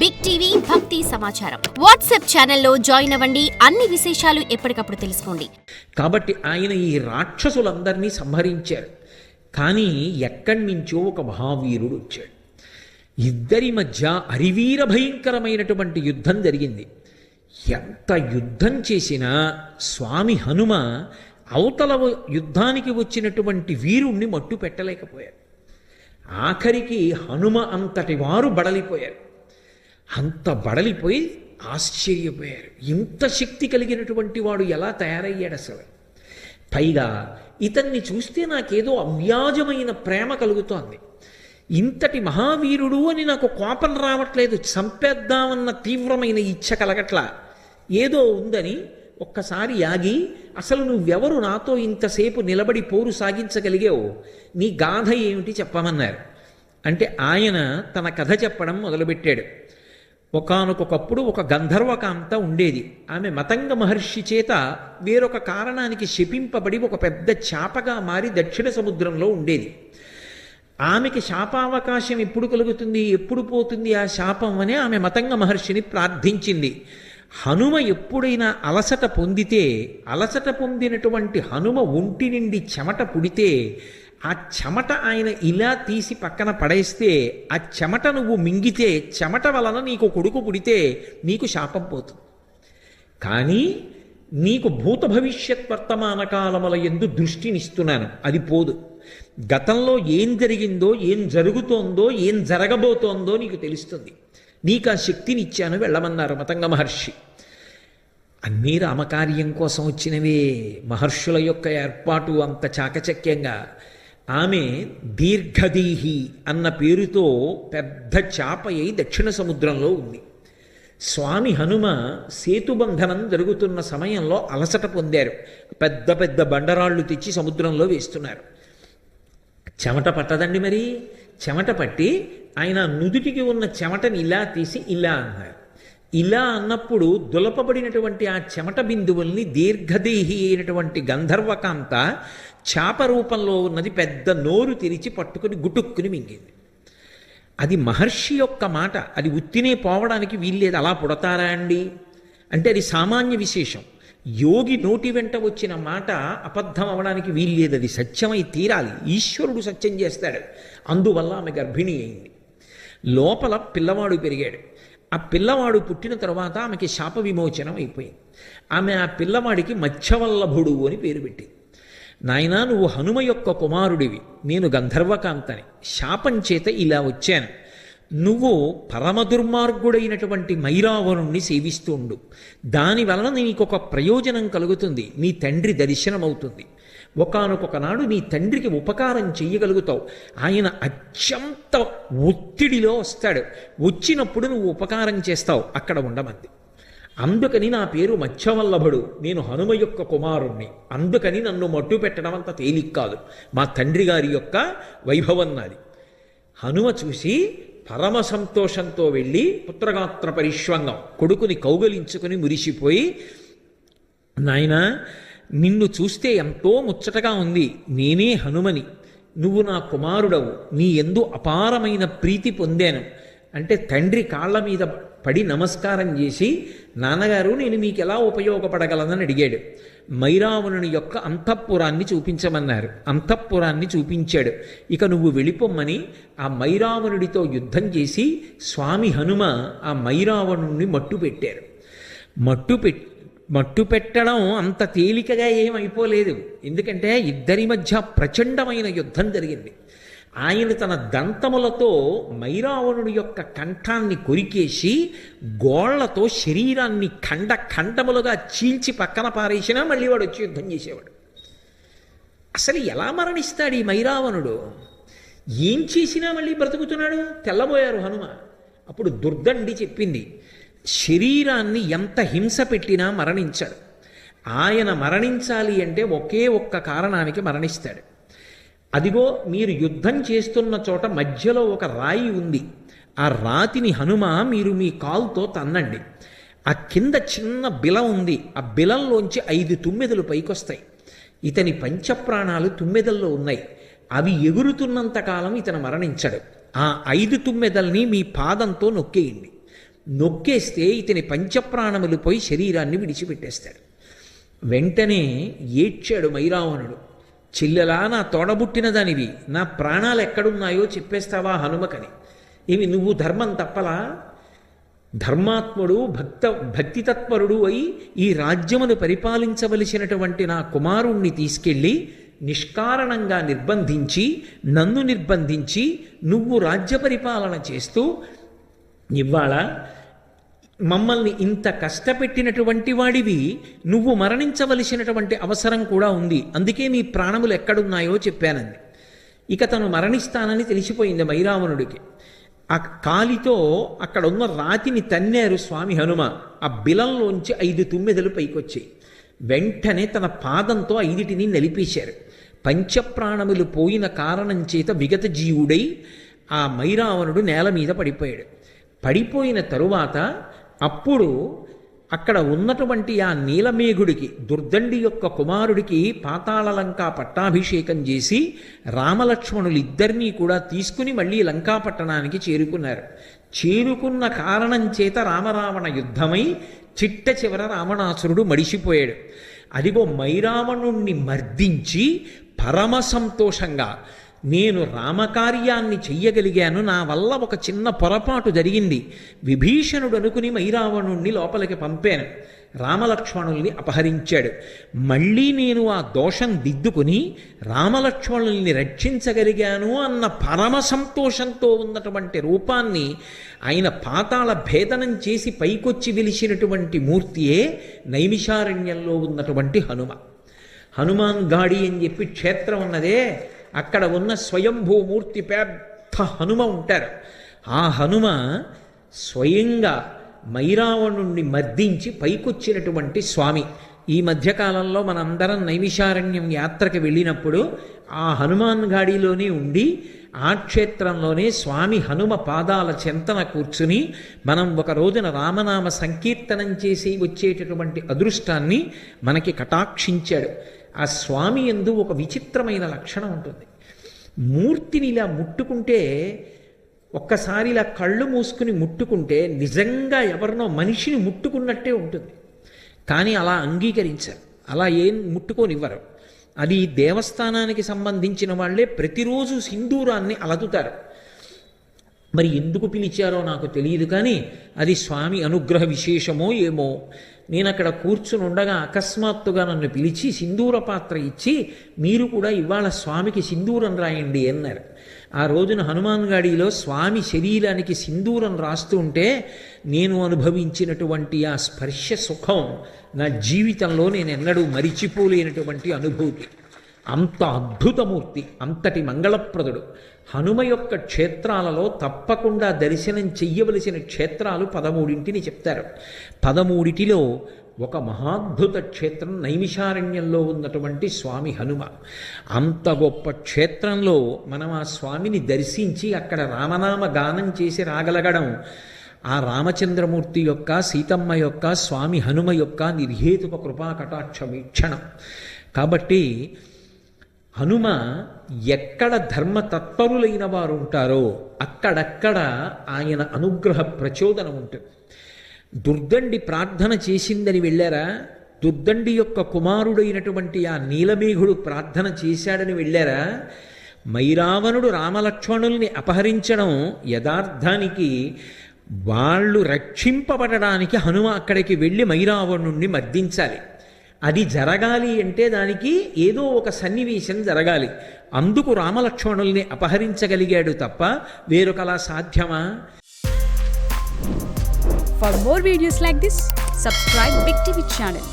Big TV భక్తి సమాచారం WhatsApp ఛానల్లో జాయిన్ అవ్వండి. అన్ని విశేషాలు ఎప్పటికప్పుడు తెలుసుకోండి. కాబట్టి ఆయన ఈ రాక్షసులందరినీ సంహరించారు. కానీ ఎక్కడి నుంచో ఒక మహావీరుడు వచ్చాడు. ఇద్దరి మధ్య అరివీర భయంకరమైనటువంటి యుద్ధం జరిగింది. ఎంత యుద్ధం చేసినా స్వామి హనుమ అవతల యుద్ధానికి వచ్చినటువంటి వీరుణ్ణి మట్టు పెట్టలేకపోయారు. ఆఖరికి హనుమ అంతటి వారు బడలిపోయారు. అంత బడలిపోయి ఆశ్చర్యపోయారు. ఇంత శక్తి కలిగినటువంటి వాడు ఎలా తయారయ్యాడు అసలు? పైగా ఇతన్ని చూస్తే నాకేదో అవ్యాజమైన ప్రేమ కలుగుతోంది. ఇంతటి మహావీరుడు అని నాకు కోపం రావట్లేదు, చంపేద్దామన్న తీవ్రమైన ఇచ్చ కలగట్లా. ఏదో ఉందని ఒక్కసారి ఆగి, అసలు నువ్వెవరు నాతో ఇంతసేపు నిలబడి పోరు సాగించగలిగావు? నీ గాథ ఏమిటి చెప్పమన్నారు. అంటే ఆయన తన కథ చెప్పడం మొదలుపెట్టాడు. ఒకానొకప్పుడు ఒక గంధర్వకాంత ఉండేది. ఆమె మతంగ మహర్షి చేత వేరొక కారణానికి శపింపబడి ఒక పెద్ద చాపగా మారి దక్షిణ సముద్రంలో ఉండేది. ఆమెకి శాపావకాశం ఎప్పుడు కలుగుతుంది, ఎప్పుడు పోతుంది ఆ శాపం అని ఆమె మతంగ మహర్షిని ప్రార్థించింది. హనుమ ఎప్పుడైనా అలసట పొందితే, అలసట పొందినటువంటి హనుమ ఒంటి నుండి చెమట పుడితే ఆ చెమట ఆయన ఇలా తీసి పక్కన పడేస్తే, ఆ చెమట నువ్వు మింగితే, చెమట వలన నీకు కొడుకు పుడితే నీకు శాపం పోతుంది. కానీ నీకు భూత భవిష్యత్ వర్తమాన కాలముల యందు దృష్టినిస్తున్నాను, అది పోదు. గతంలో ఏం జరిగిందో, ఏం జరుగుతోందో, ఏం జరగబోతోందో నీకు తెలుస్తుంది. నీకు ఆ శక్తినిచ్చాను, వెళ్ళమన్నారు మతంగ మహర్షి. అన్నీ రామకార్యం కోసం వచ్చినవే. మహర్షుల యొక్క ఏర్పాటు అంత చాకచక్యంగా. ఆమె దీర్ఘదీహి అన్న పేరుతో పెద్ద చాప అయి దక్షిణ సముద్రంలో ఉంది. స్వామి హనుమ సేతుబంధనం జరుగుతున్న సమయంలో అలసట పొందారు. పెద్ద పెద్ద బండరాళ్ళు తెచ్చి సముద్రంలో వేస్తున్నారు. చెమట పట్టదండి మరి. చెమట పట్టి ఆయన నుదుటికి ఉన్న చెమటని ఇలా తీసి ఇలా అన్నారు. ఇలా అన్నప్పుడు దులపబడినటువంటి ఆ చెమట బిందువుల్ని దీర్ఘదేహి అయినటువంటి గంధర్వకాంత చాప రూపంలో ఉన్నది పెద్ద నోరు తెరిచి పట్టుకుని గుటుక్కుని మింగింది. అది మహర్షి యొక్క మాట. అది ఉత్తినే పోవడానికి వీల్లేదు. అలా పుడతారా అండి అంటే అది సామాన్య విశేషం. యోగి నోటి వెంట వచ్చిన మాట అబద్ధం అవడానికి వీల్లేదు. అది సత్యమై తీరాలి. ఈశ్వరుడు సత్యం చేస్తాడు. అందువల్ల ఆమె గర్భిణి అయింది. లోపల పిల్లవాడు పెరిగాడు. ఆ పిల్లవాడు పుట్టిన తర్వాత ఆమెకి శాప విమోచనం అయిపోయింది. ఆమె ఆ పిల్లవాడికి మత్స్యవల్లభుడు అని పేరు పెట్టింది. నాయనా, నువ్వు హనుమ యొక్క కుమారుడివి, నేను గంధర్వకాంతని. శాపం చేత ఇలా వచ్చాను. నువ్వు పరమ దుర్మార్గుడైనటువంటి మైరావణుణ్ణి సేవిస్తూ ఉండు. దానివలన నీకొక ప్రయోజనం కలుగుతుంది. నీ తండ్రి దర్శనమవుతుంది. ఒకానొకనాడు నీ తండ్రికి ఉపకారం చెయ్యగలుగుతావు. ఆయన అత్యంత ఒత్తిడిలో వస్తాడు. వచ్చినప్పుడు నువ్వు ఉపకారం చేస్తావు. అక్కడ ఉండమంది. అందుకని నా పేరు మత్స్యవల్లభుడు. నేను హనుమ యొక్క కుమారుణ్ణి. అందుకని నన్ను మట్టు పెట్టడం అంత తేలిక కాదు. మా తండ్రి గారి యొక్క వైభవం నాది. హనుమ చూసి పరమ సంతోషంతో వెళ్ళి పుత్రగాత్ర పరిష్వంగం కొడుకుని కౌగలించుకుని మురిసిపోయి, నాయనా, నిన్ను చూస్తే ఎంతో ముచ్చటగా ఉంది. నేనే హనుమని. నువ్వు నా కుమారుడవు. నీ యందు అపారమైన ప్రీతి పొందాను అంటే తండ్రి కాళ్ళ మీద పడి నమస్కారం చేసి, నాన్నగారు నేను మీకు ఎలా ఉపయోగపడగలనని అడిగాడు. మైరావణుని యొక్క అంతఃపురాన్ని చూపించమన్నారు. అంతఃపురాన్ని చూపించాడు. ఇక నువ్వు వెళ్ళిపోమ్మని ఆ మైరావణుడితో యుద్ధం చేసి స్వామి హనుమ ఆ మైరావణుణ్ణి మట్టు పెట్టారు. మట్టు పెట్టడం అంత తేలికగా ఏమైపోలేదు. ఎందుకంటే ఇద్దరి మధ్య ప్రచండమైన యుద్ధం జరిగింది. ఆయన తన దంతములతో మైరావణుడి యొక్క కంఠాన్ని కొరికేసి గోళ్లతో శరీరాన్ని ఖండములుగా చీల్చి పక్కన పారేసినా మళ్ళీ వాడు వచ్చి యుద్ధం చేసేవాడు. అసలు ఎలా మరణిస్తాడు ఈ మైరావణుడు? ఏం చేసినా మళ్ళీ బ్రతుకుతున్నాడు. తెల్లబోయారు హనుమ. అప్పుడు దుర్దండి చెప్పింది, శరీరాన్ని ఎంత హింస పెట్టినా మరణించాడు. ఆయన మరణించాలి అంటే ఒకే ఒక్క కారణానికి మరణిస్తాడు. అదిగో మీరు యుద్ధం చేస్తున్న చోట మధ్యలో ఒక రాయి ఉంది. ఆ రాతిని హనుమ మీరు మీ కాలుతో తన్నండి. ఆ కింద చిన్న బిల ఉంది. ఆ బిలంలోంచి 5 తుమ్మెదలు పైకొస్తాయి. ఇతని పంచప్రాణాలు తుమ్మెదల్లో ఉన్నాయి. అవి ఎగురుతున్నంతకాలం ఇతను మరణించడు. ఆ 5 తుమ్మెదల్ని మీ పాదంతో నొక్కేయండి. నొక్కేస్తే ఇతని పంచప్రాణములు పోయి శరీరాన్ని విడిచిపెట్టేస్తాడు. వెంటనే ఏడ్చాడు మైరావణుడు. చెల్లెలా, నా తోడబుట్టిన దానివి, నా ప్రాణాలు ఎక్కడున్నాయో చెప్పేస్తావా హనుమకని. ఏమి నువ్వు ధర్మం తప్పలా? ధర్మాత్ముడు భక్తితత్పరుడు అయి ఈ రాజ్యమును పరిపాలించవలసినటువంటి నా కుమారుణ్ణి తీసుకెళ్ళి నిష్కారణంగా నిర్బంధించి, నన్ను నిర్బంధించి నువ్వు రాజ్య పరిపాలన చేస్తూ ఇవాళ మమ్మల్ని ఇంత కష్టపెట్టినటువంటి వాడివి, నువ్వు మరణించవలసినటువంటి అవసరం కూడా ఉంది, అందుకే నీ ప్రాణములు ఎక్కడున్నాయో చెప్పానంది. ఇక తను మరణిస్తానని తెలిసిపోయింది మైరావణుడికి. ఆ కాలితో అక్కడ ఉన్న రాతిని తన్నారు స్వామి హనుమ. ఆ బిలంలోంచి 5 తుమ్మెదలు పైకొచ్చాయి. వెంటనే తన పాదంతో 5టిని నలిపేశారు. పంచప్రాణములు పోయిన కారణం చేత విగత జీవుడై ఆ మైరావణుడు నేల మీద పడిపోయాడు. పడిపోయిన తరువాత అప్పుడు అక్కడ ఉన్నటువంటి ఆ నీలమేఘుడికి, దుర్దండి యొక్క కుమారుడికి పాతాళలంకా పట్టాభిషేకం చేసి రామలక్ష్మణులు ఇద్దరినీ కూడా తీసుకుని మళ్ళీ లంకాపట్టణానికి చేరుకున్నారు. చేరుకున్న కారణం చేత రామరావణ యుద్ధమై చిట్ట చివర రావణాసురుడు మడిసిపోయాడు. అదిగో మైరావణుణ్ణి మర్దించి పరమ సంతోషంగా, నేను రామకార్యాన్ని చెయ్యగలిగాను, నా వల్ల ఒక చిన్న పొరపాటు జరిగింది, విభీషణుడు అనుకుని మైరావణుణ్ణి లోపలికి పంపాను, రామలక్ష్మణుల్ని అపహరించాడు, మళ్ళీ నేను ఆ దోషం దిద్దుకుని రామలక్ష్మణుల్ని రక్షించగలిగాను అన్న పరమ సంతోషంతో ఉన్నటువంటి రూపాన్ని ఆయన పాతాళ భేదనం చేసి పైకొచ్చి వెలిసినటువంటి మూర్తియే నైమిషారణ్యంలో ఉన్నటువంటి హనుమ. హనుమాన్ గాడి అని చెప్పి క్షేత్రం ఉన్నదే, అక్కడ ఉన్న స్వయంభూమూర్తి పెద్ద హనుమ ఉంటారు. ఆ హనుమ స్వయంగా మైరావణుణ్ణి మర్దించి పైకొచ్చినటువంటి స్వామి. ఈ మధ్యకాలంలో మనందరం నైమిషారణ్యం యాత్రకు వెళ్ళినప్పుడు ఆ హనుమాన్ గాడిలోనే ఉండి ఆ క్షేత్రంలోనే స్వామి హనుమ పాదాల చెంతన కూర్చుని మనం ఒక రోజున రామనామ సంకీర్తనం చేసి వచ్చేటటువంటి అదృష్టాన్ని మనకి కటాక్షించాడు. ఆ స్వామి యందు ఒక విచిత్రమైన లక్షణం ఉంటుంది. మూర్తిని ఇలా ముట్టుకుంటే, ఒక్కసారి ఇలా కళ్ళు మూసుకుని ముట్టుకుంటే నిజంగా ఎవరినో మనిషిని ముట్టుకున్నట్టే ఉంటుంది. కానీ అలా అంగీకరించారు, అలా ఏం ముట్టుకోనివ్వరు. అది దేవస్థానానికి సంబంధించిన వాళ్ళే ప్రతిరోజు సింధూరాన్ని అలదుతారు. మరి ఎందుకు పిలిచారో నాకు తెలియదు, కానీ అది స్వామి అనుగ్రహ విశేషమో ఏమో. నేను అక్కడ కూర్చుని ఉండగా అకస్మాత్తుగా నన్ను పిలిచి సింధూర పాత్ర ఇచ్చి, మీరు కూడా ఇవాళ స్వామికి సింధూరం రాయండి అన్నారు. ఆ రోజున హనుమాన్ గాడిలో స్వామి శరీరానికి సింధూరం రాస్తూ ఉంటే నేను అనుభవించినటువంటి ఆ స్పర్శ సుఖం నా జీవితంలో నేను ఎన్నడూ మరిచిపోలేనటువంటి అనుభూతి. అంత అద్భుతమూర్తి, అంతటి మంగళప్రదుడు. హనుమ యొక్క క్షేత్రాలలో తప్పకుండా దర్శనం చెయ్యవలసిన క్షేత్రాలు 13ని చెప్తారు. 13టిలో ఒక మహాద్భుత క్షేత్రం నైమిషారణ్యంలో ఉన్నటువంటి స్వామి హనుమ. అంత గొప్ప క్షేత్రంలో మనం ఆ స్వామిని దర్శించి అక్కడ రామనామ గానం చేసి రాగలగడం ఆ రామచంద్రమూర్తి యొక్క, సీతమ్మ యొక్క, స్వామి హనుమ యొక్క నిర్హేతుక కృపా కటాక్ష వీక్షణం. కాబట్టి హనుమ ఎక్కడ ధర్మతత్పరులైన వారు ఉంటారో అక్కడక్కడ ఆయన అనుగ్రహ ప్రచోదనం ఉంటుంది. దుర్దండి ప్రార్థన చేసిందని వెళ్ళారా? దుర్దండి యొక్క కుమారుడైనటువంటి ఆ నీలమేఘుడు ప్రార్థన చేశాడని వెళ్ళారా? మైరావణుడు రామలక్ష్మణుల్ని అపహరించడం యథార్థానికి వాళ్ళు రక్షింపబడడానికి హనుమ అక్కడికి వెళ్ళి మైరావణుణ్ణి మర్దించాలి. అది జరగాలి అంటే దానికి ఏదో ఒక సన్నివేశం జరగాలి. అందుకు రామలక్ష్మణుల్ని అపహరించగలిగాడు తప్ప వేరొకలా సాధ్యమా? For more videos like this, subscribe Big TV channel.